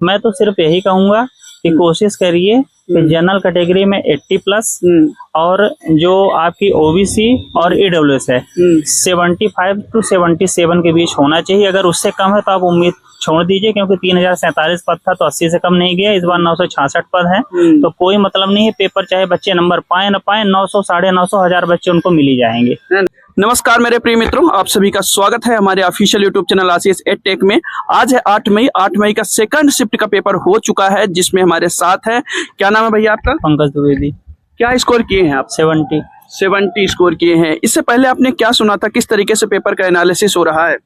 मैं तो सिर्फ यही कहूंगा कि कोशिश करिए कि जनरल कैटेगरी में 80+ और जो आपकी ओबीसी और ईडब्ल्यूएस है 75 to 77 के बीच होना चाहिए। अगर उससे कम है तो आप उम्मीद छोड़ दीजिए, क्योंकि 3047 पद था तो 80 से कम नहीं गया। इस बार 966 पद हैं, तो कोई मतलब नहीं है पेपर चाहे बच्चे नंबर पाए न पाए, 900, 950, 1000 बच्चे उनको मिल ही जाएंगे। नमस्कार मेरे प्रिय मित्रों, आप सभी का स्वागत है हमारे ऑफिशियल यूट्यूब चैनल आशीष एडटेक में। आज है 8 मई। 8 मई का सेकंड शिफ्ट का पेपर हो चुका है, जिसमें हमारे साथ है, क्या नाम है भैया आपका? पंकज द्विवेदी। क्या स्कोर किए हैं आप? 70 स्कोर किए हैं। इससे पहले आपने क्या सुना था, किस तरीके से पेपर का एनालिसिस हो रहा है?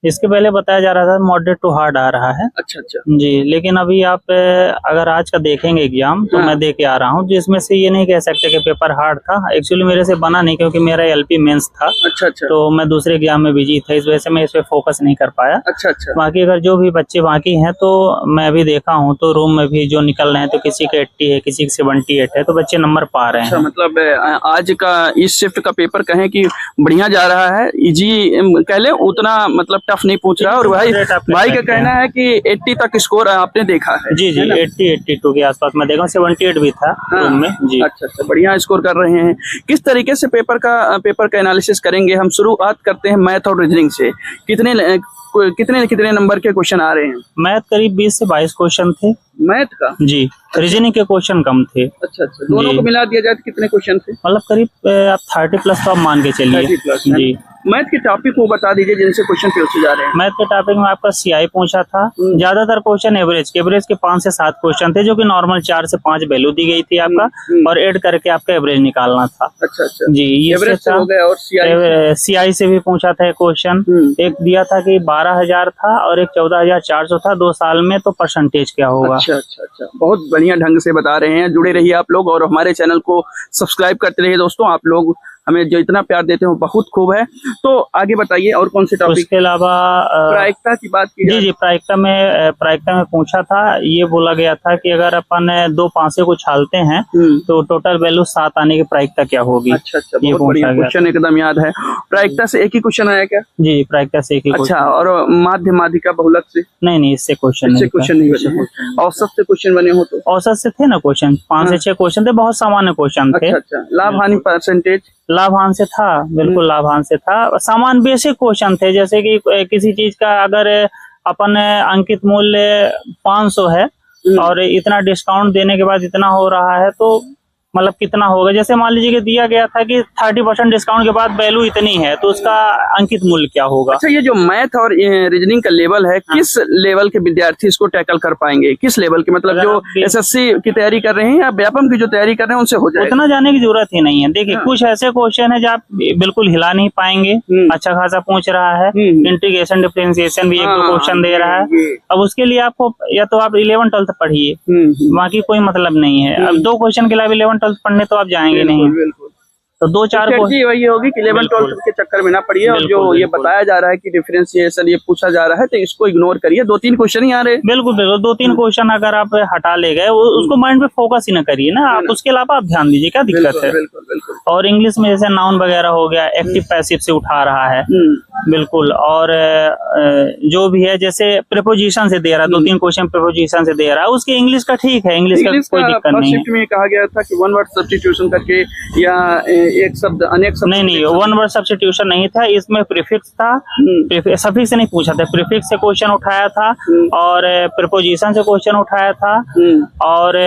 इसके पहले बताया जा रहा था मॉडरेट टू हार्ड आ रहा है। अच्छा जी, लेकिन अभी आप अगर आज का देखेंगे एग्जाम तो मैं दे के आ रहा हूँ, जिसमें से ये नहीं कह सकते कि पेपर हार्ड था। एक्चुअली मेरे से बना नहीं, क्योंकि मेरा एलपी मेंस था। अच्छा तो मैं दूसरे एग्जाम में बिजी था, इस वजह से मैं इस पे फोकस नहीं कर पाया। अच्छा। बाकी अगर जो भी बच्चे बाकी हैं तो मैं अभी देखा हूँ तो रूम में भी जो निकल रहे हैं तो किसी के 80 है, किसी के 78 है, तो बच्चे नंबर पा रहे हैं। मतलब आज का इस शिफ्ट का पेपर कहें कि बढ़िया जा रहा है, इजी कह ले, उतना मतलब टफ नहीं पूछ रहा है। और भाई का कहना है कि 80 तक स्कोर आपने देखा है। जी 80, 82 के आसपास मैं देखा, 78 भी था रूम में। जी अच्छा, बढ़िया स्कोर कर रहे हैं। किस तरीके से पेपर का एनालिसिस करेंगे? हम शुरुआत करते हैं मैथ और रीजनिंग से। कितने नंबर के क्वेश्चन आ रहे हैं? मैथ करीब 20 से 22 क्वेश्चन थे मैथ का। जी। रीजनिंग के क्वेश्चन कम थे। अच्छा, दोनों को मिला दिया जाए तो कितने क्वेश्चन थे? मतलब करीब आप 30+ तो आप मान के चलिए। 30+ जी। मैथ के टॉपिक को बता दीजिए जिनसे क्वेश्चन पूछे जा रहे हैं। मैथ के टॉपिक में आपका सीआई पूछा था। ज्यादातर क्वेश्चन एवरेज के 5 से 7 क्वेश्चन थे, जो कि नॉर्मल 4 से 5 वैल्यू दी गई थी आपका, और ऐड करके आपका एवरेज निकालना था। अच्छा जी, ये एवरेज से हो गया। और सीआई से भी पूछा था क्वेश्चन। एक दिया था कि 12,000 था और एक 14,400 था 2 साल में, तो परसेंटेज क्या होगा। अच्छा, बहुत बढ़िया ढंग से बता रहे हैं। जुड़े रहिए आप लोग और हमारे चैनल को सब्सक्राइब करते रहिए दोस्तों। आप लोग हमें जो इतना प्यार देते हो बहुत खूब है। तो आगे बताइए और कौन से टॉपिक? उसके अलावा प्रायिकता की बात की। जी, प्रायिकता में पूछा था। ये बोला गया था कि अगर अपन 2 पांसे को छालते हैं तो टोटल वैल्यू 7 आने की प्रायिकता क्या होगी। अच्छा, ये बहुत बढ़िया क्वेश्चन, एकदम याद है। प्रायिकता से एक ही क्वेश्चन आया क्या? जी, प्रायिकता से एक ही। अच्छा, और माध्यमाधिका बहुलक से? नहीं, इससे क्वेश्चन नहीं बने। औसत से क्वेश्चन बने हो तो? औसत से थे ना क्वेश्चन, 5 से 6 क्वेश्चन थे, बहुत सामान्य क्वेश्चन थे। अच्छा, लाभ हानि परसेंटेज? लाभांश से था, बिल्कुल लाभांश से था। सामान बेसिक क्वेश्चन थे, जैसे कि किसी चीज का अगर अपन अंकित मूल्य 500 है और इतना डिस्काउंट देने के बाद इतना हो रहा है, तो मतलब कितना होगा। जैसे मान लीजिए कि दिया गया था कि 30% डिस्काउंट के बाद वैल्यू इतनी है, तो उसका अंकित मूल्य क्या होगा। अच्छा, ये जो मैथ और रीजनिंग का लेवल है, किस लेवल के विद्यार्थी इसको टैकल कर पाएंगे? किस लेवल के, मतलब जो एसएससी की तैयारी कर रहे हैं या व्यापम की जो तैयारी कर रहे हैं उनसे हो जाए? उतना जाने की जरूरत ही नहीं है। देखिए, कुछ ऐसे क्वेश्चन है जो आप बिल्कुल हिला नहीं पाएंगे, अच्छा खासा पूछ रहा है। इंटीग्रेशन डिफरेंशिएशन भी 1-2 क्वेश्चन दे रहा है। अब उसके लिए आपको या तो आप 11th 12th पढ़िए, बाकी कोई मतलब नहीं है। अब 2 क्वेश्चन के लिए 11th 12th पढ़ने तो आप जाएंगे नहीं। तो 2-4 वही होगी कि 11th 12th के चक्कर में ना पड़िए। और जो ये बताया जा रहा है कि डिफरेंशिएशन ये पूछा जा रहा है, तो इसको इग्नोर करिए। 2-3 क्वेश्चन ही आ रहे हैं। बिल्कुल 2-3 क्वेश्चन अगर आप हटा ले गए, उसको माइंड पे फोकस ही ना करिए ना आप, उसके अलावा आप ध्यान दीजिए, क्या दिक्कत है। और इंग्लिश में जैसे नाउन वगैरह हो गया, एक्टिव पैसिव से उठा रहा है बिल्कुल। और जो भी है जैसे प्रीपोजिशन से दे रहा है, 2-3 क्वेश्चन प्रीपोजिशन से दे रहा है, उसके इंग्लिश का ठीक है, इंग्लिश का कोई दिक्कत नहीं है। में कहा गया था कि 1 वर्ड सब्स्टिट्यूशन करके या एक शब्द अनेक शब्द। नहीं, 1 वर्ड सब्स्टिट्यूशन नहीं था, इसमें प्रीफिक्स था। सफिक्स से नहीं पूछा था, प्रीफिक्स से क्वेश्चन उठाया था और प्रीपोजिशन से क्वेश्चन उठाया था। और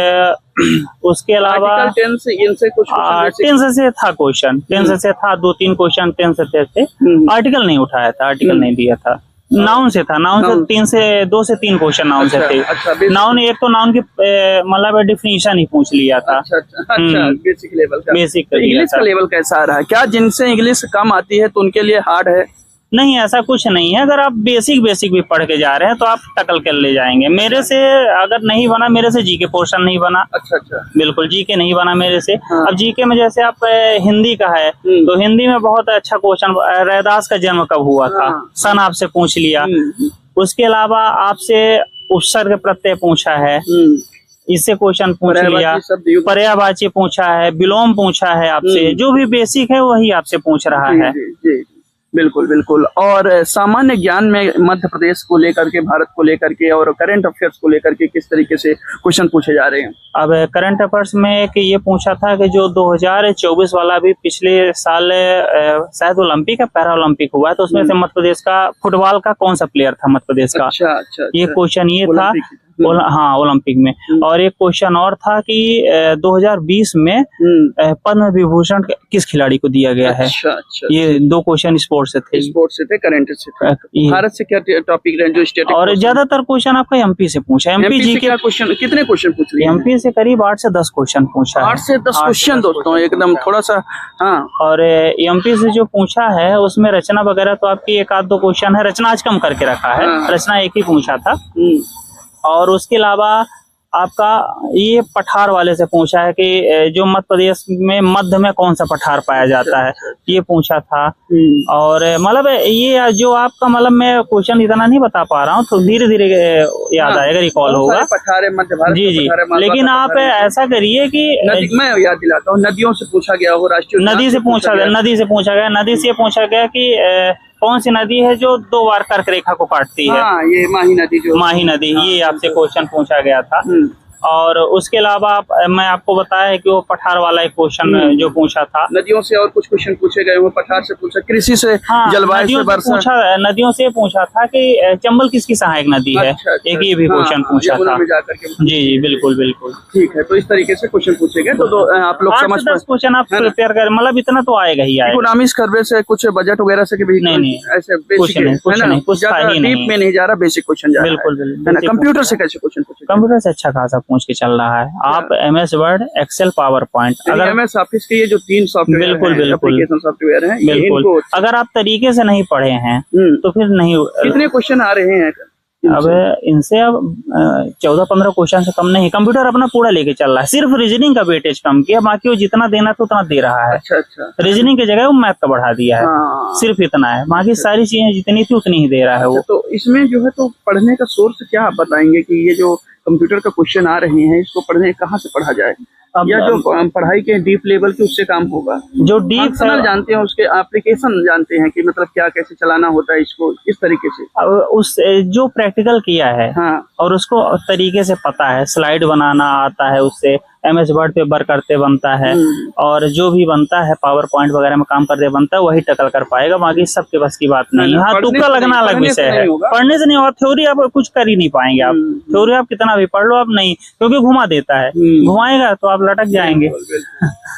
उसके अलावा टेंस से था क्वेश्चन, टेंस से था 2-3 क्वेश्चन टेंस से थे। आर्टिकल नहीं उठाया था, आर्टिकल नहीं दिया था। नाउन से था, नाउन से 2 से 3 क्वेश्चन नाउन से थे। नाउन एक तो नाउन की मतलब डिफिनीशन ही पूछ लिया था। बेसिक लेवल का। बेसिक इंग्लिश का लेवल कैसा आ रहा है? क्या जिनसे इंग्लिश कम आती है तो उनके लिए हार्ड है? नहीं, ऐसा कुछ नहीं है। अगर आप बेसिक भी पढ़ के जा रहे हैं तो आप टकल कर ले जाएंगे। मेरे से अगर नहीं बना, मेरे से जीके पोर्शन नहीं बना। अच्छा, बिल्कुल जीके नहीं बना मेरे से। अब जीके में जैसे आप हिंदी का है तो हिंदी में बहुत अच्छा क्वेश्चन, रैदास का जन्म कब हुआ था, सन आपसे पूछ लिया। उसके अलावा आपसे उपसर्ग प्रत्यय पूछा है, इससे क्वेश्चन पूछ लिया। पर्यायवाची पूछा है, विलोम पूछा है आपसे, जो भी बेसिक है वही आपसे पूछ रहा है। बिल्कुल बिल्कुल। और सामान्य ज्ञान में मध्य प्रदेश को लेकर के, भारत को लेकर के और करंट अफेयर्स को लेकर के किस तरीके से क्वेश्चन पूछे जा रहे हैं? अब करंट अफेयर्स में एक ये पूछा था कि जो 2024 वाला भी पिछले साल शायद ओलंपिक या पैरा ओलंपिक हुआ है, तो उसमें से मध्य प्रदेश का फुटबॉल का कौन सा प्लेयर था मध्य प्रदेश का? अच्छा। ये क्वेश्चन ये था। हाँ, ओलंपिक में। और एक क्वेश्चन और था कि 2020 में पद्म विभूषण किस खिलाड़ी को दिया गया है? अच्छा। ये 2 क्वेश्चन स्पोर्ट्स से थे। स्पोर्ट्स से थे, करंट से थे। भारत से क्या टॉपिक रहे जो स्टेट? और ज्यादातर क्वेश्चन आपका एमपी से पूछा। एमपी जी के क्वेश्चन कितने क्वेश्चन पूछ रहे हैं? एमपी से करीब 8 से 10 क्वेश्चन पूछा। 8 से 10 क्वेश्चन दोस्तों, एकदम थोड़ा सा। हाँ, और एमपी से जो पूछा है उसमें रचना वगैरह तो आपकी 1-2 क्वेश्चन है। रचना आज कम करके रखा है। रचना एक ही पूछा था। और उसके अलावा आपका ये पठार वाले से पूछा है कि जो मध्य प्रदेश में मध्य में कौन सा पठार पाया जाता है, ये पूछा था। और मतलब ये जो आपका मतलब मैं क्वेश्चन इतना नहीं बता पा रहा हूँ, तो धीरे धीरे याद आएगा, रिकॉल होगा। पठार है मध्य भारत। जी। लेकिन आप ऐसा करिए कि मैं याद दिलाता हूँ, नदियों से पूछा गया हो, राष्ट्रीय नदी से पूछा गया। नदी से पूछा गया कि कौन सी नदी है जो 2 बार कर्क रेखा को काटती है? ये माही नदी। ये आपसे क्वेश्चन पूछा गया था। और उसके अलावा मैं आपको बताया कि वो पठार वाला एक क्वेश्चन जो पूछा था। नदियों से और कुछ क्वेश्चन पूछे गए, वो पठार से पूछा, कृषि से, जलवायु से, वर्षा। नदियों से पूछा था कि चंबल किसकी सहायक नदी है। एक ये भी क्वेश्चन पूछा था। जी, बिल्कुल। ठीक है, तो इस तरीके से क्वेश्चन पूछे गए। तो आप लोग समझ 10 क्वेश्चन आप प्रिपेयर करें, मतलब इतना तो आएगा ही आएगा। इकोनॉमिक्स खर्वे से कुछ बजट वगैरह से भी नहीं, ऐसे बेसिक डीप में नहीं जा रहा, बेसिक क्वेश्चन जा रहा है। बिल्कुल। कंप्यूटर से कैसे क्वेश्चन पूछे? कंप्यूटर से अच्छा खासा पूछ के चल रहा है। आप MS word, Excel, PowerPoint, अगर MS ऑफिस के ये जो 3 सॉफ्टवेयर बिल्कुल सॉफ्टवेयर हैं, बिल्कुल अगर आप तरीके से नहीं पढ़े हैं तो फिर नहीं। कितने क्वेश्चन आ रहे हैं अब इनसे? अब 14-15 क्वेश्चन से कम नहीं। कंप्यूटर अपना पूरा लेके चल रहा है, सिर्फ रीजनिंग का वेटेज कम किया, बाकी वो जितना देना था उतना दे रहा है। अच्छा। रीजनिंग की जगह वो मैथ का बढ़ा दिया है। सिर्फ इतना है, बाकी सारी चीजें जितनी थी उतनी ही दे रहा है वो। तो इसमें जो है तो पढ़ने का सोर्स क्या आप बताएंगे कि ये जो कंप्यूटर का क्वेश्चन आ रहे हैं, इसको पढ़ने कहाँ से पढ़ा जाए? या जो पढ़ाई के डीप लेवल की उससे काम होगा? जो डीप जानते हैं, उसके एप्लीकेशन जानते हैं कि मतलब क्या कैसे चलाना होता है इसको, इस तरीके से उस जो प्रैक्टिकल किया है। और उसको तरीके से पता है, स्लाइड बनाना आता है, उससे MS वर्ड पे बर करते बनता है, और जो भी बनता है पावर पॉइंट वगैरह में काम करते बनता है, वही टकल कर पाएगा। बाकी सबके बस की बात नहीं है। हाँ, तुक्का लगना अलग विषय है। पढ़ने से नहीं होगा, थ्योरी आप कुछ कर ही नहीं पाएंगे। आप थ्योरी आप कितना भी पढ़ लो, आप नहीं, क्योंकि घुमा देता है। घुमाएगा तो आप लटक जाएंगे।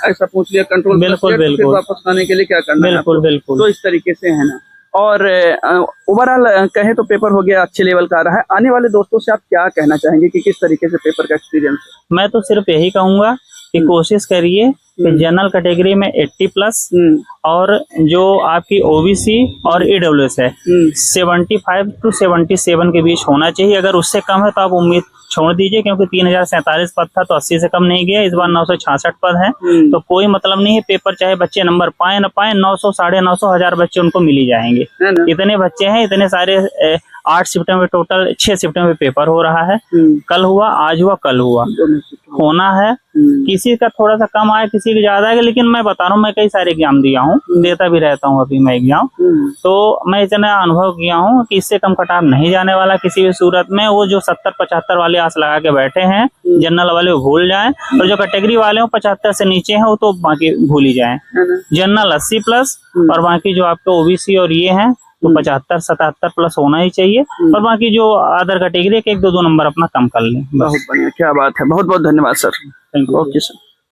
ऐसा पूछ लिया, कंट्रोल। बिल्कुल। वापस आने के लिए क्या करना है? बिल्कुल। तो इस तरीके से है ना। और ओवरऑल कहें तो पेपर हो गया, अच्छे लेवल का आ रहा है। आने वाले दोस्तों से आप क्या कहना चाहेंगे कि किस तरीके से पेपर का एक्सपीरियंस है? मैं तो सिर्फ यही कहूंगा कि कोशिश करिए कि जनरल कैटेगरी में 80+, और जो आपकी OBC और EWS है 75 to 77 के बीच होना चाहिए। अगर उससे कम है तो आप उम्मीद छोड़ दीजिए, क्योंकि 3047 पद था तो 80 से कम नहीं गया। इस बार 966 पद है, तो कोई मतलब नहीं है। पेपर चाहे बच्चे नंबर पाए न पाए, 900, 950, 1000 बच्चे उनको मिल ही जाएंगे। इतने बच्चे हैं, इतने सारे। 8 शिफ्ट में टोटल 6 शिफ्ट में पेपर हो रहा है। कल हुआ, आज हुआ, कल हुआ, होना है। किसी का थोड़ा सा कम आया, किसी का ज्यादा है, लेकिन मैं बता रहा हूँ, मैं कई सारे एग्जाम दिया हूँ, देता भी रहता हूँ अभी मैं एग्जाम। तो मैं इतना अनुभव किया हूँ कि इससे कम कटाव नहीं जाने वाला किसी भी सूरत में। वो जो 70-75 वाले आस लगा के बैठे हैं, जनरल वाले वो भूल जाएं, और जो कैटेगरी वाले हो 75 से नीचे हैं वो तो बाकी भूल ही जाएं। जनरल 80+, और बाकी जो आपके OBC और ये हैं तो 75-77+ होना ही चाहिए। और बाकी जो अदर कैटेगरी 1-2 नंबर अपना कम कर लें। बहुत बढ़िया, क्या बात है। बहुत बहुत धन्यवाद sir. Thank you. Okay sir.